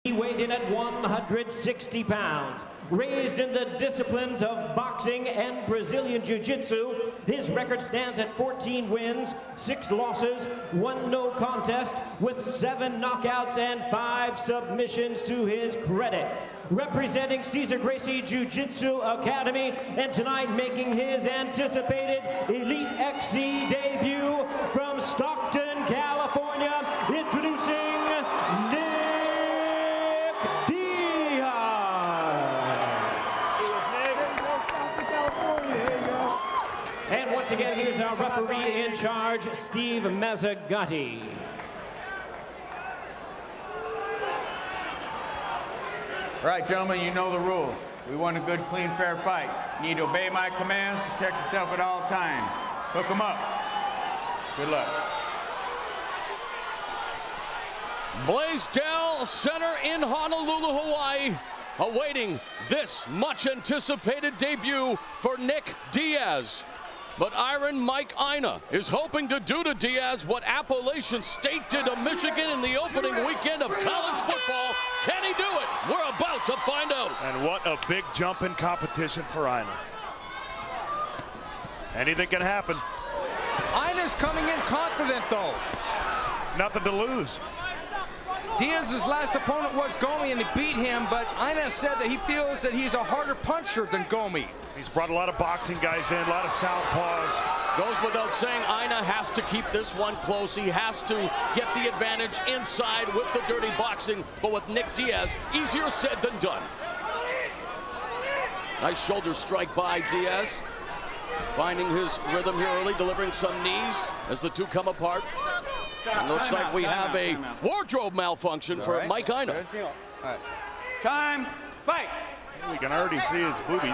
He weighed in at 160 pounds. Raised in the disciplines of boxing and Brazilian Jiu-Jitsu, his record stands at 14 wins, 6 losses, 1 no contest, with 7 knockouts and 5 submissions to his credit. Representing Cesar Gracie Jiu-Jitsu Academy, and tonight making his anticipated Elite XC debut from Stockton, California, introducing And once again, here's our referee in charge, Steve Mazzagatti. All right, gentlemen, you know the rules. We want a good, clean, fair fight. You need to obey my commands, protect yourself at all times. Hook them up. Good luck. Blaisdell Center in Honolulu, Hawaii, awaiting this much-anticipated debut for Nick Diaz. But Iron Mike AINA is hoping to do to Diaz what Appalachian State did to Michigan in the opening weekend of college football. Can he do it? We're about to find out. And what a big jump in competition for AINA. Anything can happen. AINA's coming in confident, though. Nothing to lose. Diaz's last opponent was Gomi, and he beat him, but AINA said that he feels that he's a harder puncher than Gomi. He's brought a lot of boxing guys in, a lot of southpaws. Goes without saying, AINA has to keep this one close. He has to get the advantage inside with the dirty boxing, but with Nick Diaz, easier said than done. Nice shoulder strike by Diaz. Finding his rhythm here early, delivering some knees as the two come apart. It looks like we have a wardrobe malfunction for Mike AINA. All right. Time, fight. We can already see his boobies.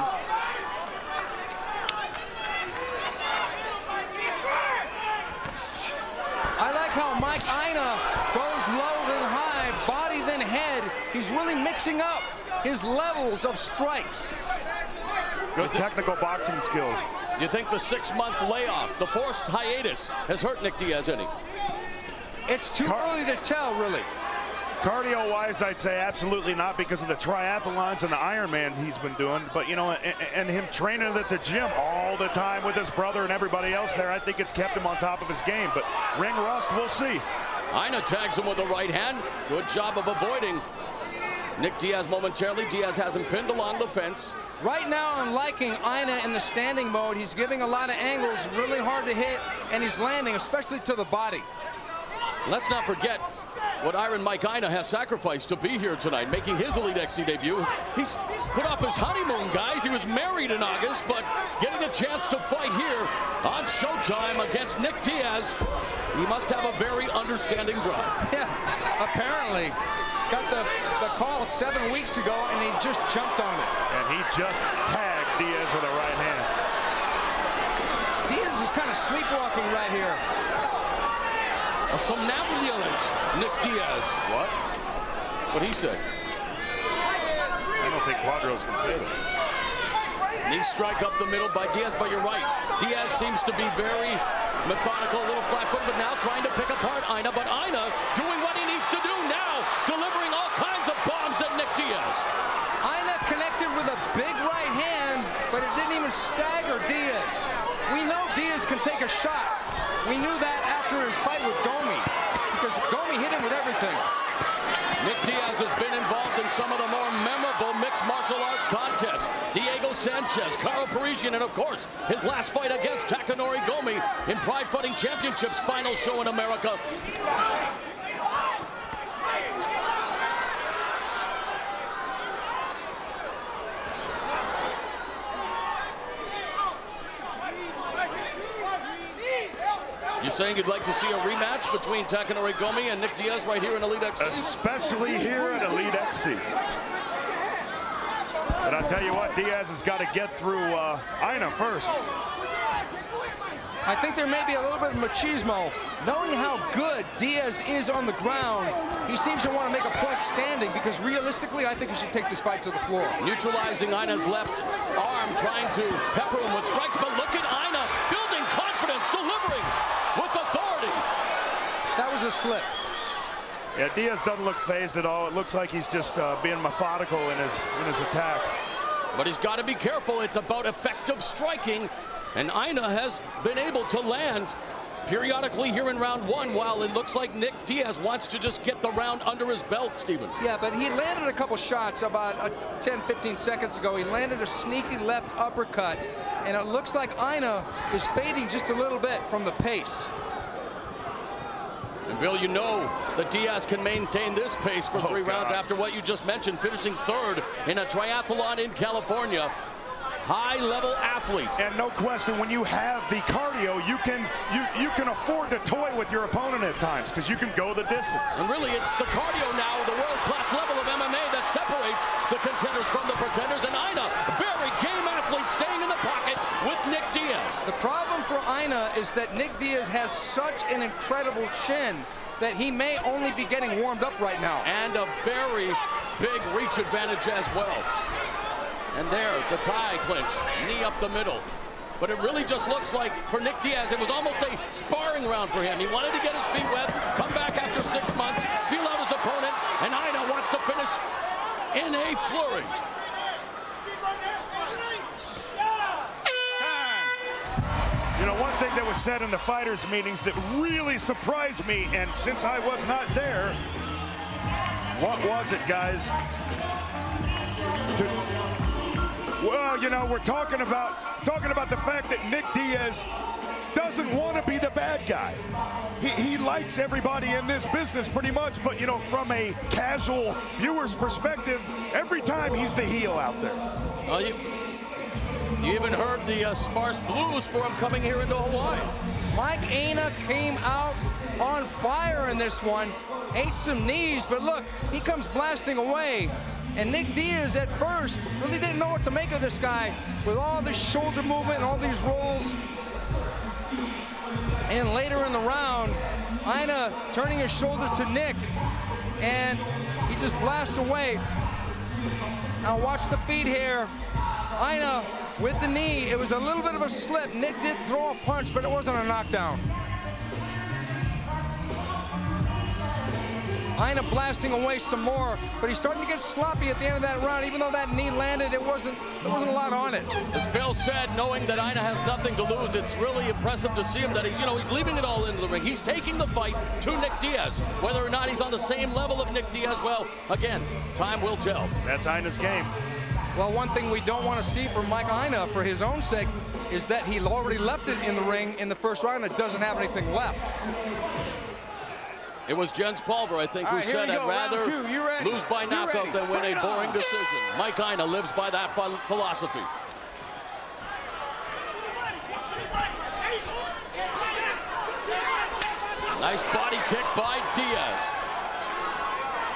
I like how Mike AINA goes low then high, body then head. He's really mixing up his levels of strikes. Good technical boxing skills. You think the 6-month layoff, the forced hiatus, has hurt Nick Diaz any? It's too early to tell, really. Cardio-wise, I'd say absolutely not, because of the triathlons and the Ironman he's been doing. But, you know, and him training at the gym all the time with his brother and everybody else there, I think it's kept him on top of his game. But ring rust, we'll see. AINA tags him with the right hand. Good job of avoiding Nick Diaz momentarily. Diaz has him pinned along the fence. Right now, I'm liking AINA in the standing mode. He's giving a lot of angles, really hard to hit, and he's landing, especially to the body. Let's not forget what Iron Mike AINA has sacrificed to be here tonight, making his Elite XC debut. He's put off his honeymoon, guys. He was married in August, but getting a chance to fight here on Showtime against Nick Diaz. He must have a very understanding bride. Yeah, apparently. Got the call 7 weeks ago, and he just jumped on it. And he just tagged Diaz with a right hand. Diaz is kind of sleepwalking right here. A somnambulant Nick Diaz. What? What he said. I don't think Quadros can say that. Knee strike up the middle by Diaz, but you're right. Diaz seems to be very methodical, a little flat-footed, but now trying to pick apart AINA. But AINA doing what he needs to do now, delivering all kinds of bombs at Nick Diaz. AINA connected with a big right hand, but it didn't even stagger Diaz. We know Diaz can take a shot. We knew that after his fight with Gomi, because Gomi hit him with everything. Nick Diaz has been involved in some of the more memorable mixed martial arts contests. Diego Sanchez, Karo Parisian, and of course, his last fight against Takanori Gomi in Pride Fighting Championships final show in America. You're saying you'd like to see a rematch between Takanori Gomi and Nick Diaz right here in Elite XC? Especially here at Elite XC. But I'll tell you what, Diaz has got to get through AINA first. I think there may be a little bit of machismo. Knowing how good Diaz is on the ground, he seems to want to make a point standing, because realistically, I think he should take this fight to the floor. Neutralizing AINA's left arm, trying to pepper him with strikes, but look at AINA building confidence, delivering with authority. That was a slip. Yeah, Diaz doesn't look phased at all. It looks like he's just being methodical in his attack. But he's got to be careful. It's about effective striking, and AINA has been able to land periodically here in round one, while it looks like Nick Diaz wants to just get the round under his belt, Stephen. Yeah, but he landed a couple shots about 10-15 seconds ago. He landed a sneaky left uppercut, and it looks like AINA is fading just a little bit from the pace. And Bill, you know that Diaz can maintain this pace for 3 rounds after what you just mentioned, finishing third in a triathlon in California. High-level athlete. And no question, when you have the cardio, you can afford to toy with your opponent at times because you can go the distance. And really, it's the cardio now, the world-class level of MMA that separates the contenders from the pretenders. And AINA, very game athlete, staying in the pocket with Nick Diaz. The problem for AINA is that Nick Diaz has such an incredible chin that he may only be getting warmed up right now. And a very big reach advantage as well. And there, the tie clinch, knee up the middle. But it really just looks like, for Nick Diaz, it was almost a sparring round for him. He wanted to get his feet wet, come back after 6 months, feel out his opponent, and AINA wants to finish in a flurry. You know, one thing that was said in the fighters' meetings that really surprised me, and since I was not there, what was it, guys? Well, you know, we're talking about the fact that Nick Diaz doesn't want to be the bad guy. He likes everybody in this business pretty much, but you know, from a casual viewer's perspective, every time he's the heel out there. Well, you even heard the sparse blues for him coming here into Hawaii. Mike AINA came out on fire in this one, ate some knees, but look, he comes blasting away. And Nick Diaz at first really didn't know what to make of this guy with all this shoulder movement and all these rolls. And later in the round, AINA turning his shoulder to Nick, and he just blasts away. Now watch the feet here. AINA with the knee. It was a little bit of a slip. Nick did throw a punch, but it wasn't a knockdown. AINA blasting away some more, but he's starting to get sloppy at the end of that round. Even though that knee landed, there wasn't a lot on it. As Bill said, knowing that AINA has nothing to lose, it's really impressive to see him that he's leaving it all into the ring. He's taking the fight to Nick Diaz. Whether or not he's on the same level of Nick Diaz, well, again, time will tell. That's AINA's game. Well, one thing we don't want to see from Mike AINA for his own sake is that he already left it in the ring in the first round and doesn't have anything left. It was Jens Pulver, I think, who said, I'd rather lose by knockout than win a boring decision. Mike AINA lives by that philosophy. Nice body kick by Diaz.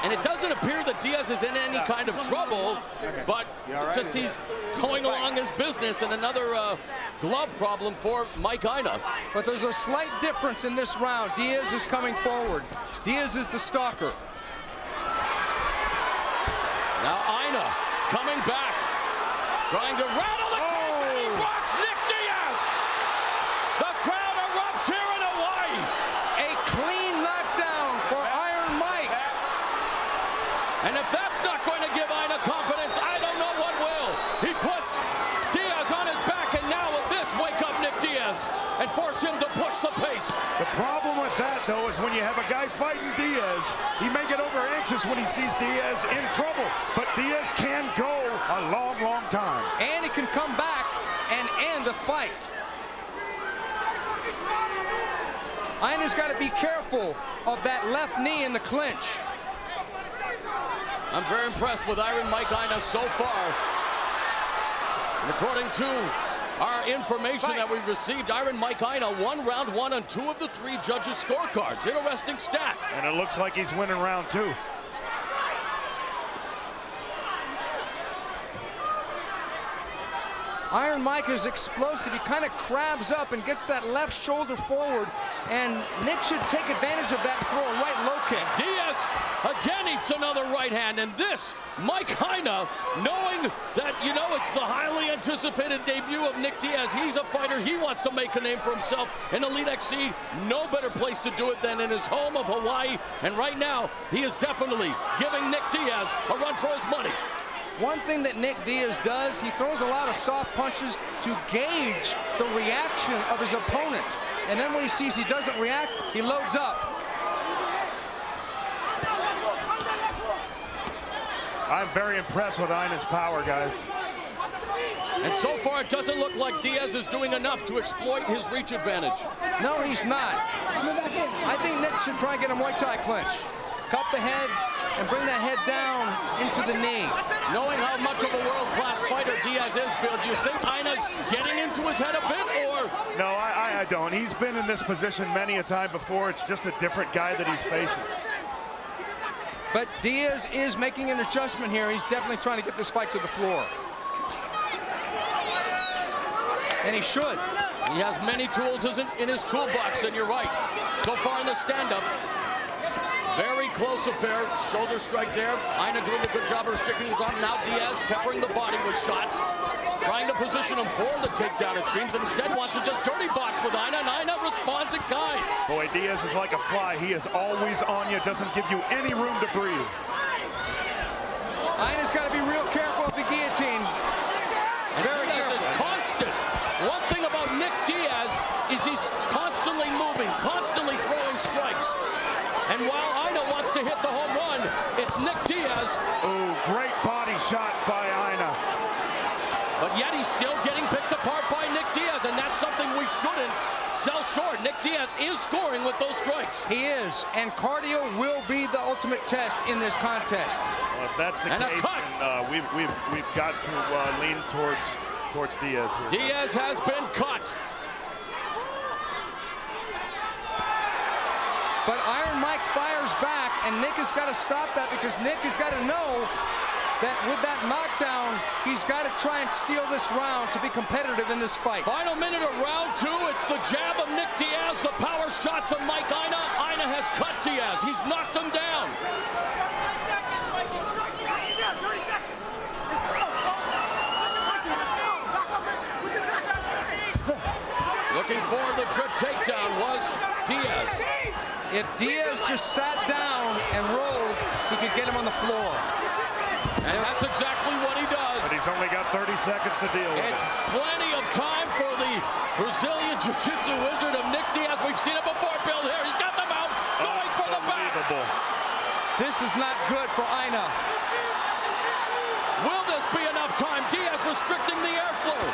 And it doesn't appear that Diaz is in any kind of trouble, but just he's going along his business, and another glove problem for Mike AINA. But there's a slight difference in this round. Diaz is coming forward. Diaz is the stalker. Now AINA coming back, trying to rattle the cage, and he rocks Nick Diaz. The crowd erupts here in Hawaii. A clean knockdown for Iron Mike. And if that's not going to give AINA confidence, I don't know what will. He puts Diaz on his back, and now with this, wake up Nick Diaz and force him to push the pace. The problem with that, though, is when you have a guy fighting Diaz, he may get over anxious when he sees Diaz in trouble. But Diaz can go a long, long time. And he can come back and end the fight. AINA's got to be careful of that left knee in the clinch. I'm very impressed with Iron Mike AINA so far. And according to our information that we've received, Iron Mike AINA won round 1 on 2 of the 3 judges' scorecards. Interesting stat. And it looks like he's winning round 2. Iron Mike is explosive. He kind of crabs up and gets that left shoulder forward, and Nick should take advantage of that and throw a right low kick. Diaz again eats another right hand, and this, Mike AINA, knowing that, you know, it's the highly anticipated debut of Nick Diaz. He's a fighter. He wants to make a name for himself in Elite XC. No better place to do it than in his home of Hawaii, and right now, he is definitely giving Nick Diaz a run for his money. One thing that Nick Diaz does, he throws a lot of soft punches to gauge the reaction of his opponent. And then when he sees he doesn't react, he loads up. I'm very impressed with AINA's power, guys. And so far, it doesn't look like Diaz is doing enough to exploit his reach advantage. No, he's not. I think Nick should try and get a Muay Thai clinch. Cup the head and bring that head down into the knee. Knowing how much of a world-class fighter Diaz is, Bill, do you think AINA's getting into his head a bit, or? No, I don't. He's been in this position many a time before. It's just a different guy that he's facing. But Diaz is making an adjustment here. He's definitely trying to get this fight to the floor. And he should. He has many tools in his toolbox, and you're right. So far in the stand-up, very close affair. Shoulder strike there. AINA doing a good job of restricting his arm. Now Diaz peppering the body with shots, trying to position him for the takedown, it seems, and instead wants to just dirty box with AINA, and AINA responds in kind. Boy, Diaz is like a fly. He is always on you, doesn't give you any room to breathe. AINA's got to be real careful of the guillotine. And Diaz is constant. One thing about Nick Diaz is he's constantly moving, constantly throwing strikes. And while AINA wants to hit the home run, it's Nick Diaz. Ooh, great body shot by AINA. But yet he's still getting picked apart by Nick Diaz, and that's something we shouldn't sell short. Nick Diaz is scoring with those strikes. He is, and cardio will be the ultimate test in this contest. Well, if that's the case, then, we've got to lean towards Diaz here. Diaz has been cut. But Iron Mike fires back, and Nick has got to stop that, because Nick has got to know that with that knockdown, he's got to try and steal this round to be competitive in this fight. Final minute of round two. It's the jab of Nick Diaz, the power shots of Mike AINA. AINA has cut Diaz. He's knocked him down. Looking for the trip takedown was Diaz. If Diaz just sat down and rolled, he could get him on the floor. And that's exactly what he does. But he's only got 30 seconds to deal with. It's plenty of time for the Brazilian Jiu-Jitsu wizard of Nick Diaz. We've seen it before, Bill. Here, he's got them out, going for the back. This is not good for AINA. Will this be enough time? Diaz restricting the airflow.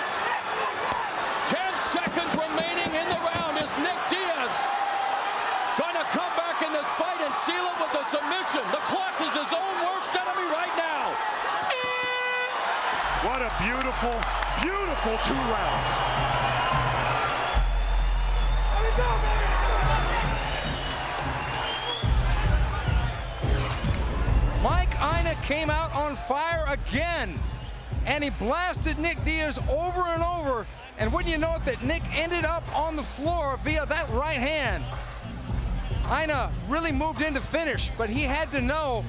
10 seconds remaining in the round. Is Nick Diaz going to come back in this fight and seal it with a submission? The clock is his own worst enemy right now. What a beautiful, beautiful 2 rounds. Mike AINA came out on fire again, and he blasted Nick Diaz over and over. And wouldn't you know it, that Nick ended up on the floor via that right hand. AINA really moved in to finish, but he had to know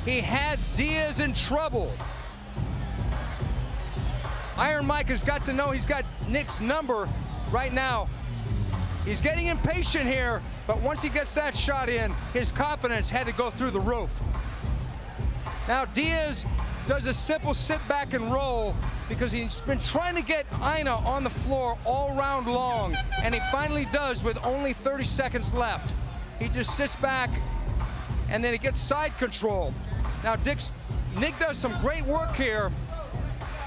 he had Diaz in trouble. Iron Mike has got to know he's got Nick's number right now. He's getting impatient here, but once he gets that shot in, his confidence had to go through the roof. Now Diaz does a simple sit back and roll, because he's been trying to get AINA on the floor all round long, and he finally does with only 30 seconds left. He just sits back, and then he gets side control. Now Nick does some great work here,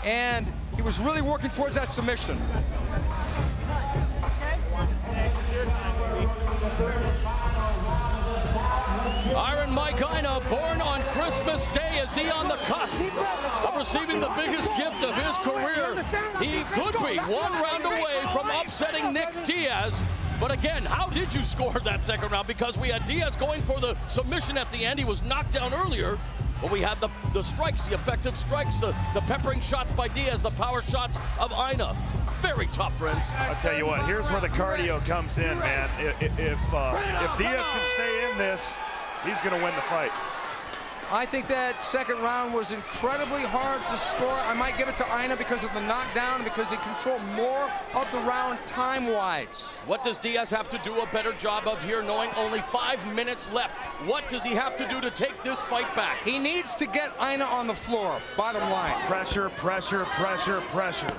and he was really working towards that submission. Iron Mike AINA, born on Christmas Day, is he on the cusp of receiving the biggest gift of his career? He could be 1 round away from upsetting Nick Diaz. But again, how did you score that second round? Because we had Diaz going for the submission at the end. He was knocked down earlier. But we had the strikes, the effective strikes, the peppering shots by Diaz, the power shots of AINA. Very tough, friends. I'll tell you what, here's where the cardio comes in, man. If Diaz can stay in this, he's going to win the fight. I think that second round was incredibly hard to score. I might give it to AINA because of the knockdown and because he controlled more of the round time-wise. What does Diaz have to do a better job of here, knowing only 5 minutes left? What does he have to do to take this fight back? He needs to get AINA on the floor, bottom line. Pressure, pressure, pressure, pressure.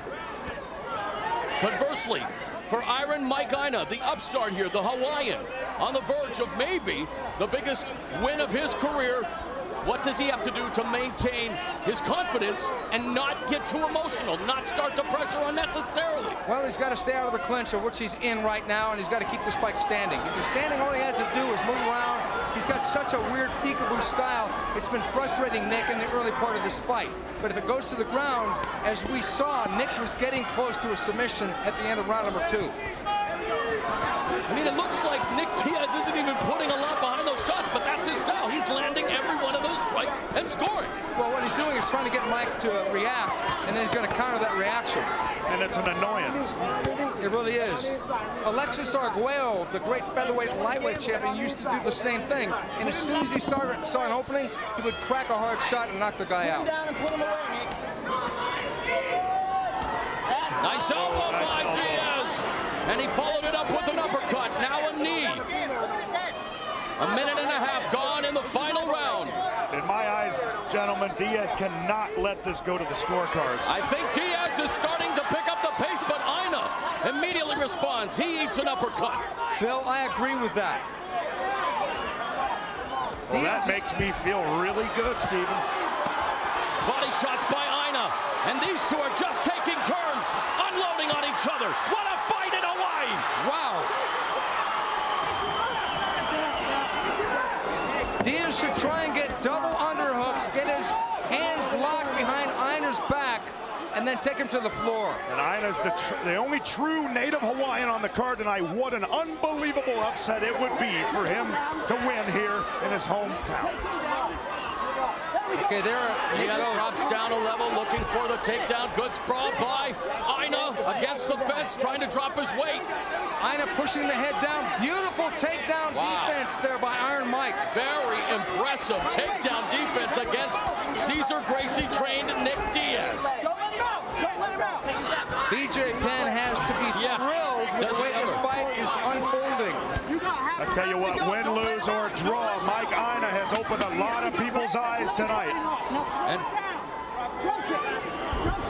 Conversely, for Iron Mike AINA, the upstart here, the Hawaiian, on the verge of maybe the biggest win of his career, what does he have to do to maintain his confidence and not get too emotional, not start to pressure unnecessarily? Well, he's got to stay out of the clinch, of which he's in right now, and he's got to keep this fight standing. If he's standing, all he has to do is move around. He's got such a weird peekaboo style. It's been frustrating Nick in the early part of this fight. But if it goes to the ground, as we saw, Nick was getting close to a submission at the end of round number 2. I mean, it looks like Nick Diaz isn't even putting a lot behind those shots, but that's his style. He's landing every one of those strikes and scoring. Well, what he's doing is trying to get Mike to react, and then he's going to counter that reaction. And it's an annoyance. It really is. Alexis Arguello, the great featherweight and lightweight champion, used to do the same thing. And as soon as he saw an opening, he would crack a hard shot and knock the guy out. Nice elbow by Diaz. And he followed it up with an uppercut. Now a knee. A minute and a half gone in the final round. In my eyes, gentlemen, Diaz cannot let this go to the scorecards. I think Diaz is starting to pick up the pace, but AINA immediately responds. He eats an uppercut. Bill, I agree with that. Well, that makes me feel really good, Steven. Body shots by AINA. And these two are just taking turns, unloading on each other. What a fight in Hawaii! Wow. Diaz should try and get double underhooks, get his hands locked behind AINA's back, and then take him to the floor. And AINA's the only true native Hawaiian on the card tonight. What an unbelievable upset it would be for him to win here in his hometown. Okay, there he Diaz goes. drops down a level, looking for the takedown. Good sprawl by AINA against the fence, trying to drop his weight. AINA pushing the head down. Beautiful takedown defense there by Iron Mike. Very impressive takedown defense against Cesar Gracie-trained Nick Diaz. BJ Penn has to be thrilled with the way this fight is unfolding. I tell you what, win, lose, or draw, Mike AINA has opened a lot of people's eyes tonight. And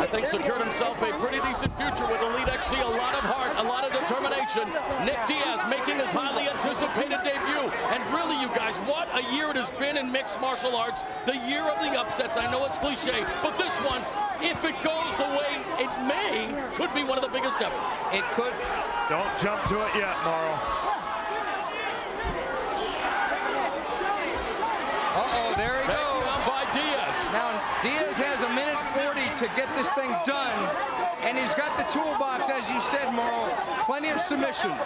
I think secured himself a pretty decent future with Elite XC. A lot of heart, a lot of determination. Nick Diaz making his highly anticipated debut. And really, you guys, what a year it has been in mixed martial arts. The year of the upsets. I know it's cliche, but this one, if it goes the way it may, could be one of the biggest ever. It could. Don't jump to it yet, Morrow. Uh-oh, there he goes. Takedown by Diaz. Now, Diaz has a minute 40 to get this thing done, and he's got the toolbox, as you said, Morrow. Plenty of submissions.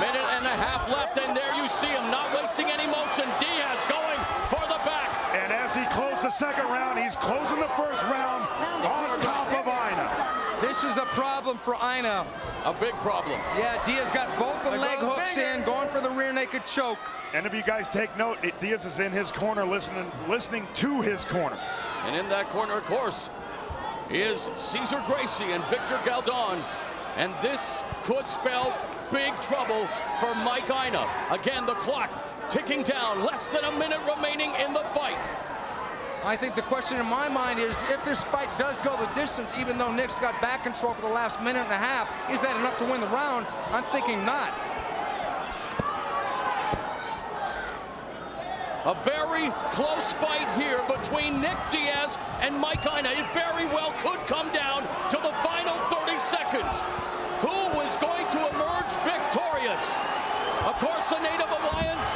Minute and a half left, and there you see him, not wasting any motion. Diaz going for the back. And as he closed the second round, he's closing the first round on top of AINA. This is a problem for AINA. A big problem. Yeah, Diaz got both the leg hooks in, going for the rear naked choke. And if you guys take note, Diaz is in his corner, listening to his corner. And in that corner, of course, is Cesar Gracie and Victor Galdon. And this could spell big trouble for Mike AINA. Again, the clock ticking down, less than a minute remaining in the fight. I think the question in my mind is, if this fight does go the distance, even though Nick's got back control for the last minute and a half, is that enough to win the round? I'm thinking not. A very close fight here between Nick Diaz and Mike AINA. It very well could come down to the final 30 seconds. Who is going to emerge victorious? Of course, the Native Hawaiians,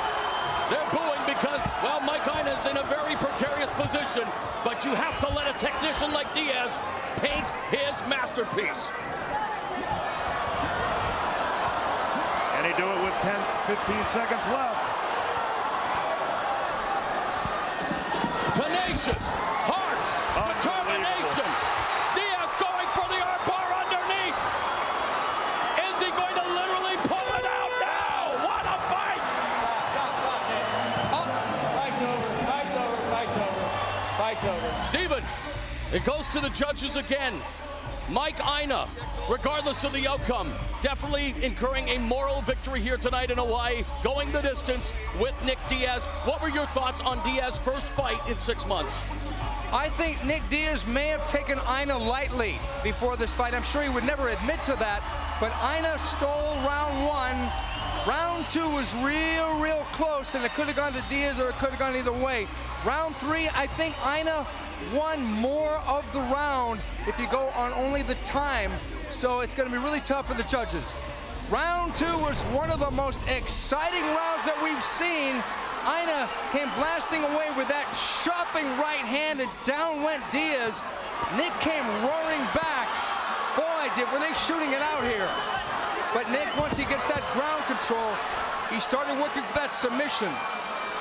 they're booing because, well, Mike AINA's in a very precarious position, but you have to let a technician like Diaz paint his masterpiece. And he do it with 10, 15 seconds left. Ferocious, heart, determination. Diaz going for the armbar underneath. Is he going to literally pull it out now? What a fight! Fight's over. Steven, it goes to the judges again. Mike AINA, regardless of the outcome, definitely incurring a moral victory here tonight in Hawaii, going the distance with Nick Diaz. What were your thoughts on Diaz's first fight in 6 months? I think Nick Diaz may have taken AINA lightly before this fight. I'm sure he would never admit to that, but AINA stole round 1. Round 2 was real close, and it could have gone to Diaz or it could have gone either way. Round 3, I think AINA won more of the round if you go on only the time, so it's going to be really tough for the judges. Round 2 was one of the most exciting rounds that we've seen. AINA came blasting away with that chopping right hand, and down went Diaz. Nick came roaring back. Boy, were they shooting it out here. But Nick, once he gets that ground control, he started working for that submission.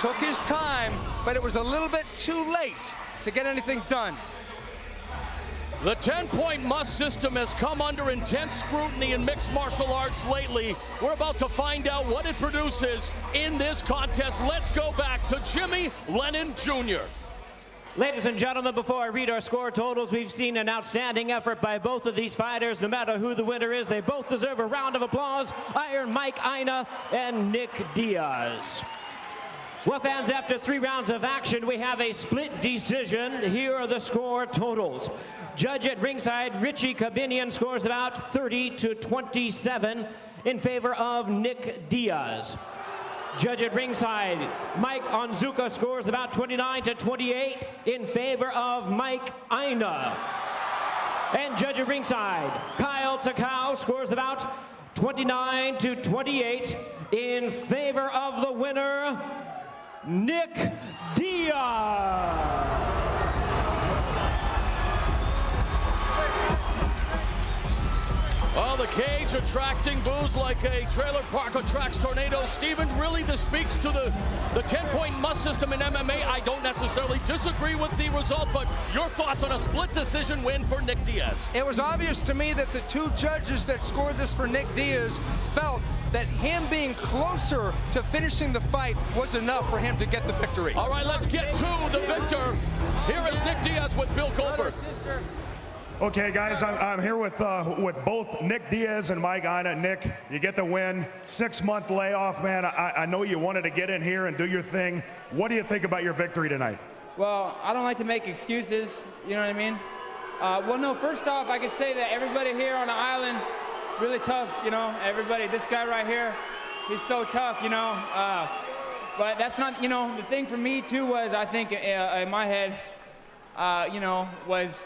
Took his time, but it was a little bit too late to get anything done. The 10-point must system has come under intense scrutiny in mixed martial arts lately. We're about to find out what it produces in this contest. Let's go back to Jimmy Lennon Jr. Ladies and gentlemen, before I read our score totals, we've seen an outstanding effort by both of these fighters. No matter who the winner is, they both deserve a round of applause. Iron Mike AINA and Nick Diaz. Well, fans, after 3 rounds of action, we have a split decision. Here are the score totals. Judge at ringside, Richie Kabinian scores about 30-27 in favor of Nick Diaz. Judge at ringside, Mike Onzuka scores about 29-28 in favor of Mike AINA. And judge at ringside, Kyle Takao scores about 29-28 in favor of the winner, Nick Diaz. Well, the cage attracting boos like a trailer park attracts tornadoes. Steven, really this speaks to the 10-point must system in MMA. I don't necessarily disagree with the result, but your thoughts on a split decision win for Nick Diaz? It was obvious to me that the 2 judges that scored this for Nick Diaz felt that him being closer to finishing the fight was enough for him to get the victory. All right, let's get to the victor. Here is Nick Diaz with Bill Goldberg. Okay, guys, I'm here with both Nick Diaz and Mike AINA. Nick, you get the win. 6-month layoff, man. I know you wanted to get in here and do your thing. What do you think about your victory tonight? Well, I don't like to make excuses, you know what I mean? Well, no, first off, I can say that everybody here on the island, really tough, you know, everybody. This guy right here, he's so tough, you know. But that's not, you know, the thing for me, too, was I think in my head, you know, was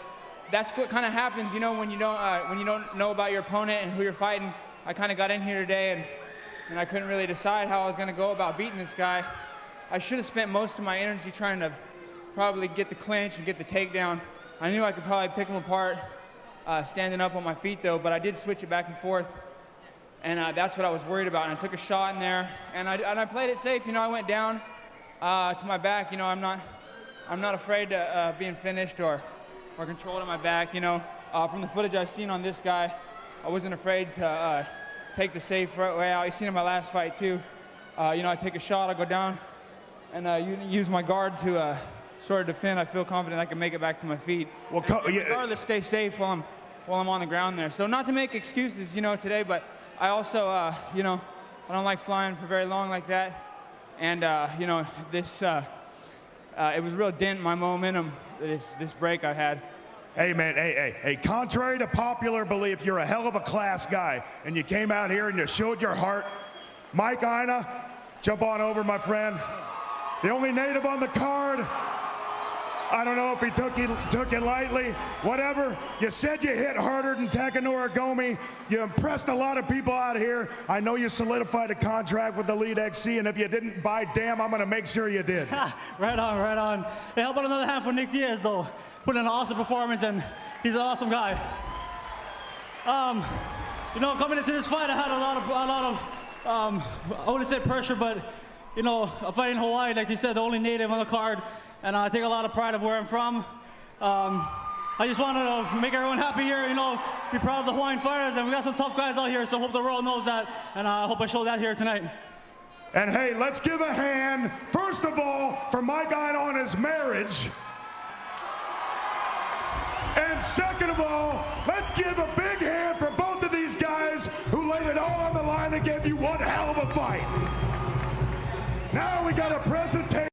that's what kind of happens, you know, when you don't know about your opponent and who you're fighting. I kind of got in here today and I couldn't really decide how I was going to go about beating this guy. I should have spent most of my energy trying to probably get the clinch and get the takedown. I knew I could probably pick him apart standing up on my feet, though, but I did switch it back and forth, and that's what I was worried about. And I took a shot in there, and I played it safe. You know, I went down to my back. You know, I'm not afraid to being finished or controlled on my back. You know, from the footage I've seen on this guy, I wasn't afraid to take the safe way out. You've seen in my last fight too. You know, I take a shot, I go down, and use my guard to sort of defend. I feel confident I can make it back to my feet. Well, regardless, stay safe while I'm on the ground there. So not to make excuses, you know, today, but I also, you know, I don't like flying for very long like that, and you know, this it was a real dent in my momentum. This break I had. Hey, man, hey, contrary to popular belief, you're a hell of a class guy, and you came out here and you showed your heart. Mike AINA, jump on over, my friend. The only native on the card. I don't know if he took it lightly, whatever. You said you hit harder than Takanori Gomi. You impressed a lot of people out here. I know you solidified a contract with the Lead XC, and if you didn't, by damn, I'm gonna make sure you did. Right on, right on. Hey, how about another hand for Nick Diaz, though? Put in an awesome performance, and he's an awesome guy. You know, coming into this fight, I had a lot of I wouldn't say pressure, but you know, a fight in Hawaii, like they said, the only native on the card. and I take a lot of pride of where I'm from. I just wanted to make everyone happy here, you know, be proud of the Hawaiian fighters, and we got some tough guys out here, so hope the world knows that, and I hope I show that here tonight. And hey, let's give a hand, first of all, for Mike Aina on his marriage. And second of all, let's give a big hand for both of these guys who laid it all on the line and gave you one hell of a fight. Now we got a presentation.